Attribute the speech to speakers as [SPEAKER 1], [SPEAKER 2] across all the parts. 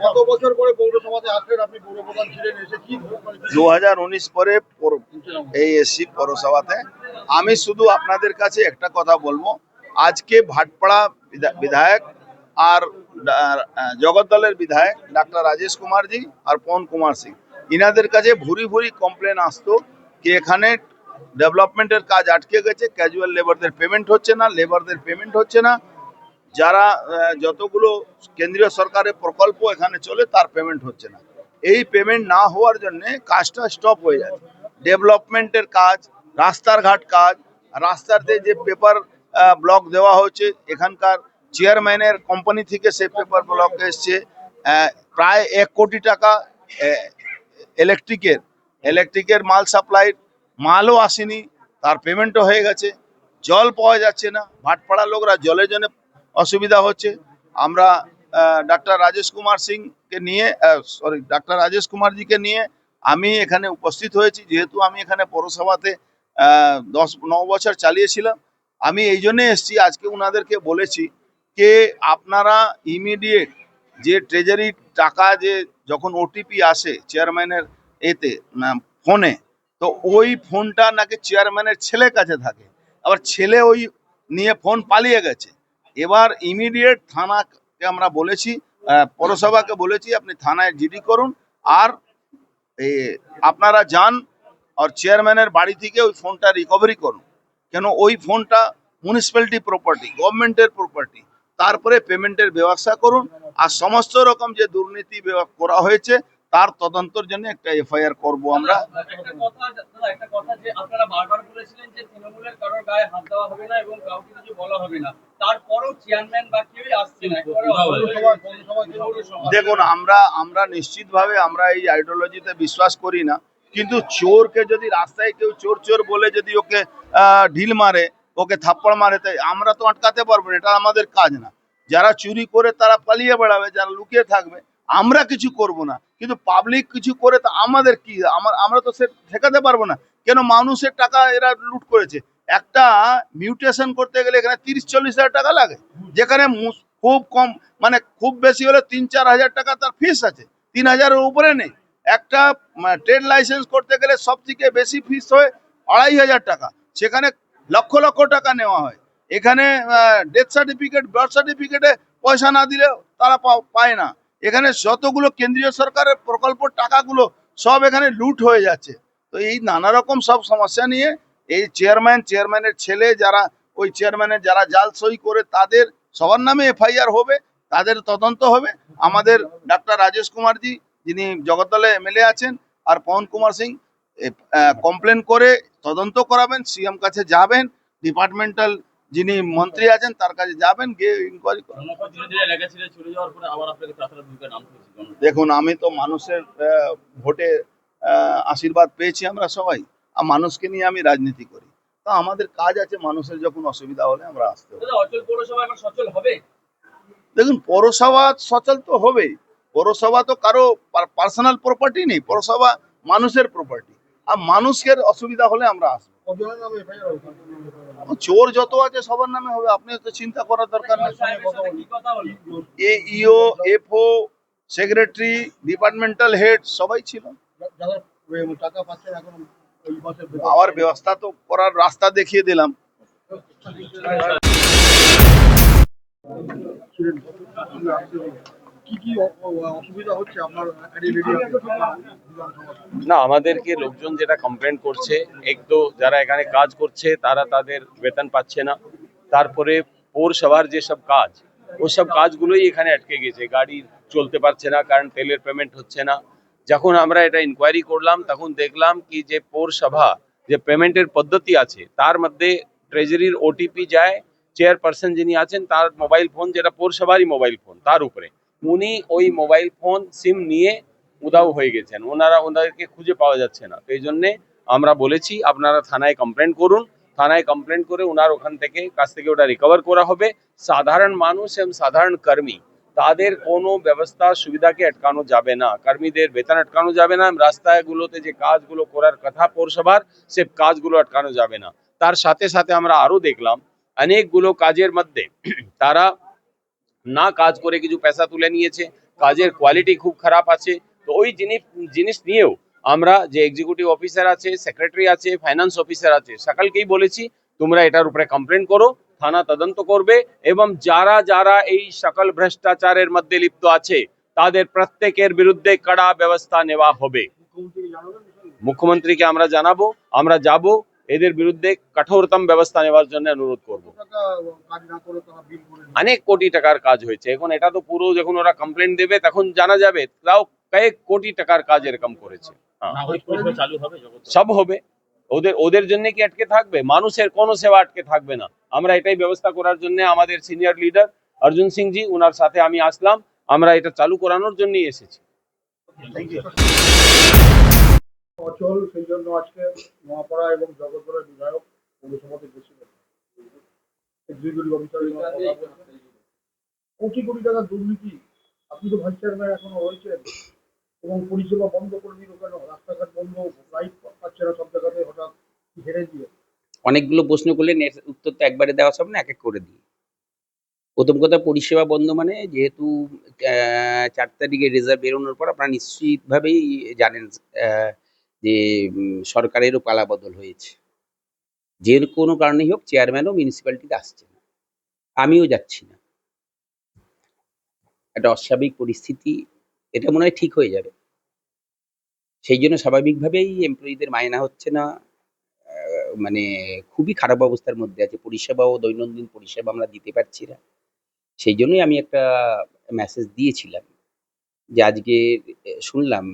[SPEAKER 1] কত বছর পরে পৌরসভাতে আসলেন আপনি? পৌরপ্রধান ছিলেন, এসে কি
[SPEAKER 2] 2019 পরে এই এসছি পৌরসভাতে। আমি শুধু আপনাদের কাছে একটা কথা বলবো, আজকে ভাটপাড়া বিধায়ক আর জগদ্দলের বিধায়ক ডাক্তার রাজেশ কুমারজি আর পवन কুমার সিং, ইনাদের কাছে ভুরি ভুরি কমপ্লেন আসতো কি এখানে ডেভেলপমেন্টের কাজ আটকে গেছে, ক্যাজুয়াল লেবারদের পেমেন্ট হচ্ছে না, লেবারদের পেমেন্ট হচ্ছে না, যারা যতগুলো কেন্দ্রীয় সরকারের প্রকল্প এখানে চলে তার পেমেন্ট হচ্ছে না। এই পেমেন্ট না হওয়ার জন্য কাজটা স্টপ হয়ে যাচ্ছে। ডেভেলপমেন্টের কাজ, রাস্তার ঘাট কাজ, রাস্তাতে যে পেপার ব্লক দেওয়া হচ্ছে, এখানকার চেয়ারম্যানের কোম্পানি থেকে সে পেপার ব্লক এসছে। প্রায় 1 কোটি টাকা ইলেকট্রিকের মাল সাপ্লাই, মালও আসেনি, তার পেমেন্টও হয়ে গেছে। জল পাওয়া যাচ্ছে না, ভাটপাড়ার লোকরা জলের জন্য অসুবিধা হচ্ছে। আমরা ডাক্তার রাজেশ কুমারজিকে নিয়ে আমি এখানে উপস্থিত হয়েছি, যেহেতু আমি এখানে পৌরসভাতে 9 বছর চালিয়েছিলাম। আমি এই জন্যে এসেছি, আজকে ওনাদেরকে বলেছি যে আপনারা ইমিডিয়েট যে ট্রেজারি টাকা যে যখন ওটিপি আসে চেয়ারম্যানের ফোনে, তো ওই ফোনটা নাকি চেয়ারম্যানের ছেলের কাছে থাকে, আবার ছেলে ওই নিয়ে ফোন পালিয়ে গেছে। এবার ইমিডিয়েট থানাকে আমরা বলেছি, পৌরসভাকে বলেছি আপনি থানায় জিডি করুন, আর আপনারা যান আর চেয়ারম্যানের বাড়ি থেকে ওই ফোনটা রিকভারি করুন। কেন ওই ফোনটা মিউনিসিপ্যালিটি প্রপার্টি, গভর্নমেন্টের প্রপার্টি। তারপরে পেমেন্টের ব্যবস্থা করুন, আর সমস্ত রকম যে দুর্নীতি করা হয়েছে তার তদন্তের জন্য একটা এফআইআর করব আমরা।
[SPEAKER 3] একটা কথা যে আপনারা বারবার বলেছিলেন যে তৃণমূলের কারোর গায়ে হাত দেওয়া হবে না এবং কাউকে কিছু বলা হবে না, তারপরও চেয়ারম্যান বা কেউই আসছে না।
[SPEAKER 2] দেখুন, আমরা নিশ্চিতভাবে আমরা এই আইডিওলজিতে বিশ্বাস করি না, কিন্তু চোরকে যদি রাস্তায় কেউ চোর চোর বলে যদি ওকে ঢিল মারে, ওকে থাপ্পড় মারে, তাই আমরা তো আটকাতে পারবো না, এটা আমাদের কাজ না। যারা চুরি করে তারা পালিয়ে বেড়াবে, যারা লুকিয়ে থাকবে, আমরা কিছু করব না। কিন্তু পাবলিক কিছু করে তা আমাদের কি, আমরা তো সে ঠেকাতে পারবো না। কেন মানুষের টাকা এরা লুট করেছে। একটা মিউটেশন করতে গেলে এখানে 30-40 হাজার টাকা লাগে, যেখানে খুব কম, মানে খুব বেশি হলে 3-4 হাজার টাকা তার ফিস আছে, 3,000-এর উপরে নেই। একটা ট্রেড লাইসেন্স করতে গেলে সব থেকে বেশি ফিস হয় 2,500 টাকা, সেখানে লক্ষ লক্ষ টাকা নেওয়া হয়। এখানে ডেথ সার্টিফিকেট, বার্থ সার্টিফিকেটে পয়সা না দিলে তারা পায় না। এখানে যতগুলো কেন্দ্রীয় সরকারের প্রকল্প টাকাগুলো সব এখানে লুট হয়ে যাচ্ছে। তো এই নানা রকম সব সমস্যা নিয়ে এই চেয়ারম্যানের ছেলে, যারা ওই চেয়ারম্যানের যারা জাল সই করে, তাদের সবার নামে এফআইআর হবে, তাদের তদন্ত হবে। আমাদের ডাক্তার রাজেশ কুমারজি, যিনি জগদ্দলে এমএলএ আছেন, আর পवन কুমার সিং কমপ্লেন করে তদন্ত করাবেন, সিএম কাছে যাবেন, ডিপার্টমেন্টাল যিনি মন্ত্রী আছেন তার কাছে যাবেন, গিয়ে ইনকোয়ারি করবেন। দেখুন, আমি তো মানুষের ভোটে আশীর্বাদ পেয়েছি আমরা সবাই, আর মানুষকে নিয়ে আমি রাজনীতি করি। তো আমাদের কাজ আছে, মানুষের যখন অসুবিধা হলে আমরা আসতে হবে। দেখুন, পৌরসভা সচল তো হবেই। পৌরসভা তো কারো পার্সোনাল প্রপার্টি নেই, পৌরসভা মানুষের প্রপার্টি, আর মানুষের অসুবিধা হলে আমরা আসবো। চোর যত আছে সবার নামে হবে, আপনি তো চিন্তা করার দরকার নেই। ইও, এফও, সেক্রেটারি, ডিপার্টমেন্টাল হেড সবাই ছিল। আবার ব্যবস্থা তো করার রাস্তা দেখিয়ে দিলাম।
[SPEAKER 4] না, আমাদেরকে লোকজন যেটা কমপ্লেন করছে, এক তো যারা এখানে কাজ করছে তারা তাদের বেতন পাচ্ছে না, তারপরে পৌরসভার যেসব কাজ, ওসব কাজগুলোই এখানে আটকে গেছে, গাড়ি চলতে পারছে না কারণ তেলের পেমেন্ট হচ্ছে না। যখন আমরা এটা ইনকোয়ারি করলাম তখন দেখলাম কি যে পৌরসভা যে পেমেন্টের পদ্ধতি আছে তার মধ্যে ট্রেজারির ওটিপি যায় চেয়ারপারসন যিনি আছেন তার মোবাইল ফোন, যেটা পৌরসভারই মোবাইল ফোন, তার উপরে উনি ওই মোবাইল ফোন সিম নিয়ে উধাও হয়ে গেছেন, ওনাদেরকে খুঁজে পাওয়া যাচ্ছে না। তো এই জন্যে আমরা বলেছি আপনারা থানায় কমপ্লেন করুন, থানায় কমপ্লেন করে ওনার ওখান থেকে কাছ থেকে ওটা রিকভার করা হবে। সাধারণ মানুষ এবং সাধারণ কর্মী তাদের কোনো ব্যবস্থা সুবিধাকে আটকানো যাবে না, কর্মীদের বেতন আটকানো যাবে না, রাস্তাগুলোতে যে কাজগুলো করার কথা পৌরসভার সে কাজগুলো আটকানো যাবে না। তার সাথে সাথে আমরা আরো দেখলাম অনেকগুলো কাজের মধ্যে তারা না কাজ করে কিছু পয়সা তুলে নিয়েছে, কাজের কোয়ালিটি খুব খারাপ আছে। তো ওই জিনিস নিয়েও আমরা যে এক্সিকিউটিভ অফিসার আছে, সেক্রেটারি আছে, ফাইন্যান্স অফিসার আছে, সকলকেই বলেছি তোমরা এটার উপরে কমপ্লেন করো, থানা তদন্ত করবে এবং যারা যারা এই সকল ভ্রষ্টাচারের মধ্যে লিপ্ত আছে তাদের প্রত্যেকের বিরুদ্ধে কড়া ব্যবস্থা নেওয়া হবে। মুখ্যমন্ত্রীকে আমরা জানাবো, আমরা যাব, এদের বিরুদ্ধে কঠোরতম ব্যবস্থা নেওয়ার জন্য অনুরোধ করব।
[SPEAKER 1] টাকা কাজ না করে তারা বিল করে নিচ্ছে।
[SPEAKER 4] অনেক কোটি টাকার কাজ হয়েছে, এখন এটা তো পুরো যখন ওরা কমপ্লেন দেবে তখন জানা যাবে তাও কয়েক কোটি টাকার কাজ এরকম করেছে। হ্যাঁ, সব হবে। ওদের জন্য কি আটকে থাকবে? মানুষের কোনো সেবা আটকে থাকবে না। আমরা এটাই ব্যবস্থা করার জন্য আমাদের সিনিয়র লিডার অর্জুন সিং জি, ওনার সাথে আমি আসলাম, আমরা এটা চালু করানোর জন্যই এসেছি।
[SPEAKER 1] অচল, সেই জন্য আজকে নোয়াপাড়া এবং জগৎপুরের বিধায়ক পৌরসভাতে গেছিলেন। এক্সিকিউটিভ অফিসারের কথা বলছেন। কোটি কোটি টাকা দুর্নীতি, আপনি তো ভাইস চেয়ারম্যান এখনো রয়েছেন, এবং পরিষেবা বন্ধ করে দিল কেন? রাস্তাঘাট বন্ধ, লাইট পাচ্ছে না সব জায়গাতে, হঠাৎ হেরে দিয়ে।
[SPEAKER 5] অনেকগুলো প্রশ্ন করলেন, এর উত্তর তো একবারে দেওয়া সব না, এক এক করে দিই। প্রথম কথা, পরিষেবা বন্ধ মানে যেহেতু 4 তারিখে রেজাল্ট বেরোনোর পর আপনারা নিশ্চিতভাবেই জানেন যে সরকারেরও পালাবদল হয়েছে। যে কোনো কারণেই হোক চেয়ারম্যানও মিউনিসিপ্যালিটিতে আসছে না, আমিও যাচ্ছি না। একটা অস্বাভাবিক পরিস্থিতি, এটা মনে হয় ঠিক হয়ে যাবে। সেই জন্য স্বাভাবিকভাবেই এমপ্লয়িদের মাইনা হচ্ছে না, মানে খুবই খারাপ অবস্থার মধ্যে আছে। পরিষেবাও, দৈনন্দিন পরিষেবা আমরা দিতে পারছি না। সেই জন্যই আমি একটা মেসেজ দিয়েছিলাম যে আজকে শুনলাম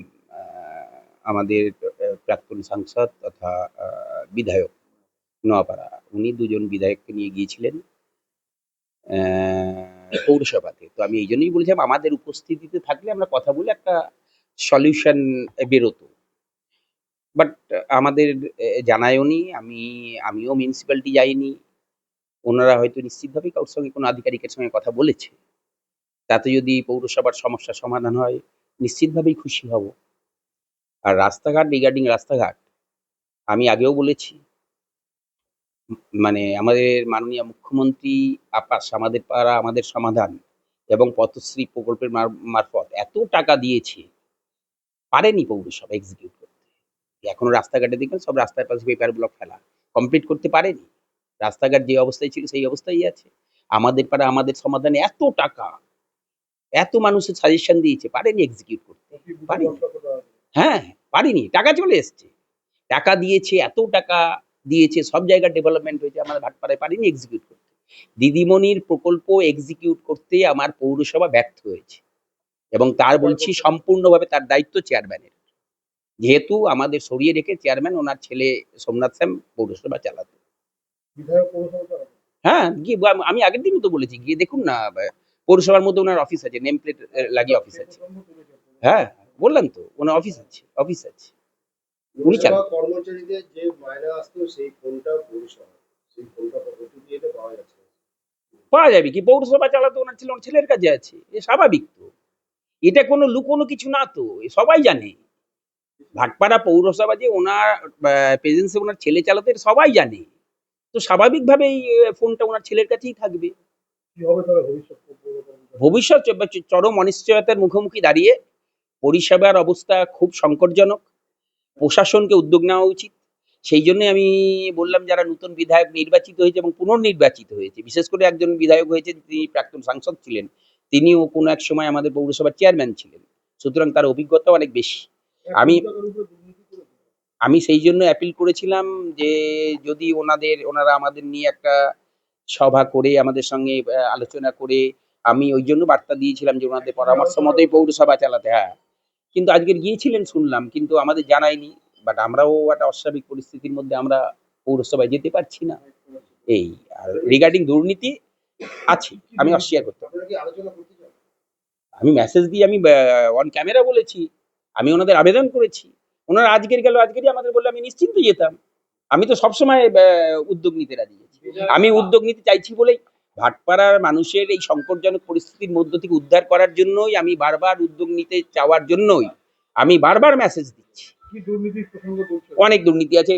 [SPEAKER 5] আমাদের প্রাক্তন সাংসদ তথা বিধায়ক নোয়াপাড়া, উনি 2 জন বিধায়ককে নিয়ে গিয়েছিলেন পৌরসভাতে। তো আমি এই জন্যই বলেছিলাম আমাদের উপস্থিতিতে থাকলে আমরা কথা বলে একটা সলিউশন বেরোতো। বাট আমাদের জানায়ওনি, আমিও মিউনিসিপ্যালিটি যাইনি। ওনারা হয়তো নিশ্চিতভাবেই কারোর সঙ্গে কোনো আধিকারিকের সঙ্গে কথা বলেছে। তাতে যদি পৌরসভার সমস্যার সমাধান হয় নিশ্চিতভাবেই খুশি হব। আর রাস্তাঘাট, রিগার্ডিং রাস্তাঘাট আমি আগেও বলেছি, মানে আমাদের মাননীয় মুখ্যমন্ত্রী আপাস আমাদের পাড়া আমাদের সমাধান এবং পথশ্রী প্রকল্পের মারফত এত টাকা দিয়েছে, পারেনি পৌরসভা এক্সিকিউট করতে। এখনো রাস্তাঘাটে দেখবেন সব রাস্তার পাশে পেপার ব্লক ফেলা, কমপ্লিট করতে পারেনি। রাস্তাঘাট যে অবস্থায় ছিল সেই অবস্থায় আছে। আমাদের পাড়া আমাদের সমাধানে এত টাকা, এত মানুষের সাজেশন দিয়েছে, পারেনি এক্সিকিউট করতে, পারেনি। হ্যাঁ, পারিনি, টাকা চলে এসছে, টাকা দিয়েছে, এত টাকা দিয়েছে, সব জায়গায় ডেভেলপমেন্ট হয়েছে, আমার ভাটপাড়ায় পারিনি এক্সিকিউট করতে। দিদিমণির প্রকল্প এক্সিকিউট করতে আমার পৌরসভা ব্যর্থ হয়েছে, এবং তার বলছি সম্পূর্ণভাবে তার দায়িত্ব চেয়ারম্যানের। যেহেতু আমাদের সরিয়ে রেখে চেয়ারম্যান ওনার ছেলে সোমনাথ শ্যাম পৌরসভা চালাতো।
[SPEAKER 1] বিধায়ক পৌরসভা চালাবে।
[SPEAKER 5] হ্যাঁ, গিয়ে আমি আগের দিনও তো বলেছি, গিয়ে দেখুন না, পৌরসভার মধ্যে ওনার অফিস আছে, নেম প্লেট লাগিয়ে অফিস আছে। হ্যাঁ, বললাম তো ওনার অফিস আছে, অফিস আছে, উনি চালান।
[SPEAKER 1] কর্মচারীদের যে মায়না আসতো সেই ফোনটা পৌরসভা, সেই ফোনটা ওটিপি এটা পাওয়া যাচ্ছে না।
[SPEAKER 5] পাওয়া যাবে কি? পৌরসভা চালাতো ওনার ছেলে, ওনার ছেলের কাছে আছে, এ স্বাভাবিক তো। এটা কোনো লুকোনো কিছু না তো, এ সবাই জানে। ভাটপাড়া পৌরসভা যে ওনার প্রেজেন্সে ওনার ছেলে চালাতো, এটা সবাই জানে। তো স্বাভাবিকভাবেই ফোনটা ওনার ছেলের কাছেই থাকবে।
[SPEAKER 1] কি হবে তাহলে ভবিষ্যৎ?
[SPEAKER 5] ভবিষ্যৎ চরম অনিশ্চয়তার মুখোমুখি দাঁড়িয়ে পরিষেবার অবস্থা খুব সংকটজনক। প্রশাসনকে উদ্যোগ নেওয়া উচিত। সেই জন্যই আমি বললাম যারা নতুন বিধায়ক নির্বাচিত হয়েছে এবং পুনর্নির্বাচিত হয়েছে, বিশেষ করে একজন বিধায়ক হয়েছে তিনি প্রাক্তন সাংসদ ছিলেন, তিনিও কোনো এক সময় আমাদের পৌরসভার চেয়ারম্যান ছিলেন, সুতরাং তার অভিজ্ঞতা অনেক বেশি। আমি সেই জন্য অ্যাপিল করেছিলাম যে যদি ওনারা আমাদের নিয়ে একটা সভা করে আমাদের সঙ্গে আলোচনা করে, আমি ওই জন্য বার্তা দিয়েছিলাম যে ওনাদের পরামর্শ মতোই পৌরসভা চালাতে। হ্যাঁ, কিন্তু আজকের গিয়েছিলেন শুনলাম, কিন্তু আমাদের জানায়নি। বাট আমরাও একটা অস্বাভাবিক পরিস্থিতির মধ্যে আমরা পৌরসভায় যেতে পারছি না। এই আর রিগার্ডিং দুর্নীতি আছে, আমি অস্বীকার করতে পারি।
[SPEAKER 1] আপনারা কি আলোচনা করতে চান?
[SPEAKER 5] আমি মেসেজ দিয়ে আমি অন ক্যামেরা বলেছি, আমি ওনাদের আবেদন করেছি। ওনারা আজকেরই আমাদের বললে আমি নিশ্চিন্ত যেতাম। আমি তো সবসময় উদ্যোগ নিতে রাজি আছি। আমি উদ্যোগ নিতে চাইছি বলেই ভাটপাড়ার মানুষের এই সংকটজনক পরিস্থিতির মধ্য থেকে উদ্ধার করার জন্যই আমি বারবার উদ্যোগ নিতে চাওয়ার জন্যই আমি বারবার মেসেজ দিচ্ছি।
[SPEAKER 1] কি দুর্নীতির প্রসঙ্গ বলছেন?
[SPEAKER 5] অনেক দুর্নীতি আছে,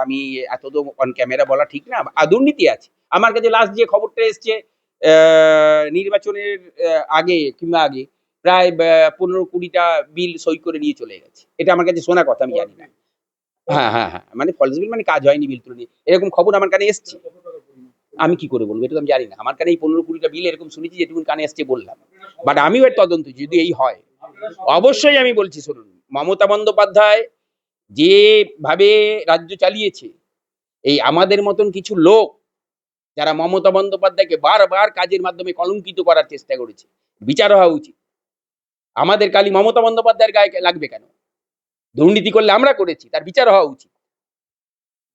[SPEAKER 5] আমি এত তো অন ক্যামেরা বলা ঠিক না, দুর্নীতি আছে। আমার কাছে লাস্ট যে খবরটা এসছে নির্বাচনের আগে প্রায় 15-20টা বিল সই করে নিয়ে চলে গেছে। এটা আমার কাছে শোনা কথা, আমি জানি না। হ্যাঁ, মানে ফলস বিল মানে কাজ হয়নি, বিল তুলে নিয়ে, এরকম খবর আমার কানে এসছে।
[SPEAKER 1] কত টাকা পরিমাণ?
[SPEAKER 5] আমি কি করে বলবো, এটা তো আমি জানি না। আমার কানে এই 15-20টা বিল এরকম শুনেছি, যেটুকুন কানে এসছে বললাম। বাট আমিও এর তদন্ত, যদি এই হয় অবশ্যই আমি বলছি, শুনুন, মমতা বন্দ্যোপাধ্যায় যেভাবে রাজ্য চালিয়েছে, এই আমাদের মতন কিছু লোক যারা মমতা বন্দ্যোপাধ্যায়কে বারবার কাজের মাধ্যমে কলঙ্কিত করার চেষ্টা করেছে, বিচার হওয়া উচিত। আমাদের কালি মমতা বন্দ্যোপাধ্যায়ের গায়ে লাগবে কেন? দুর্নীতি করলে আমরা করেছি, তার বিচার হওয়া উচিত।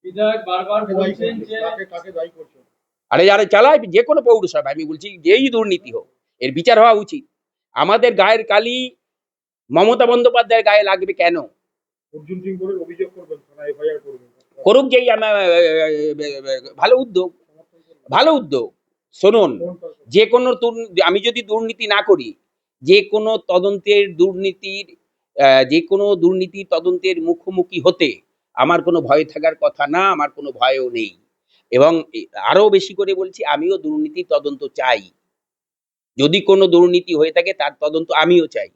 [SPEAKER 3] বিধায়ক বারবার
[SPEAKER 1] কাকে দায়ী
[SPEAKER 3] বলছেন
[SPEAKER 1] করছেন?
[SPEAKER 3] যে
[SPEAKER 1] কাকে দায়ী করছেন?
[SPEAKER 5] আরে যারা চালায় যে কোনো পৌরসভা, আমি বলছি যেই দুর্নীতি হোক, এর বিচার হওয়া উচিত। আমাদের গায়ের কালি মমতা বন্দ্যোপাধ্যায়ের গায়ে লাগবে কেন?
[SPEAKER 1] অর্জুন সিং করে অভিযোগ করবেন, থানায় এফআইআর করবেন।
[SPEAKER 5] করুক, যেই ভালো উদ্যোগ, ভালো উদ্যোগ। শুনুন,
[SPEAKER 1] কোন কারণে?
[SPEAKER 5] যে কোনো আমি যদি দুর্নীতি না করি, যে কোনো দুর্নীতির তদন্তের মুখোমুখি হতে আমার কোনো ভয় থাকার কথা না, আমার কোনো ভয়ও নেই। এবং আরো বেশি করে বলছি, আমিও দুর্নীতির তদন্ত চাই। যদি কোনো দুর্নীতি হয়ে থাকে তার তদন্ত আমিও চাই।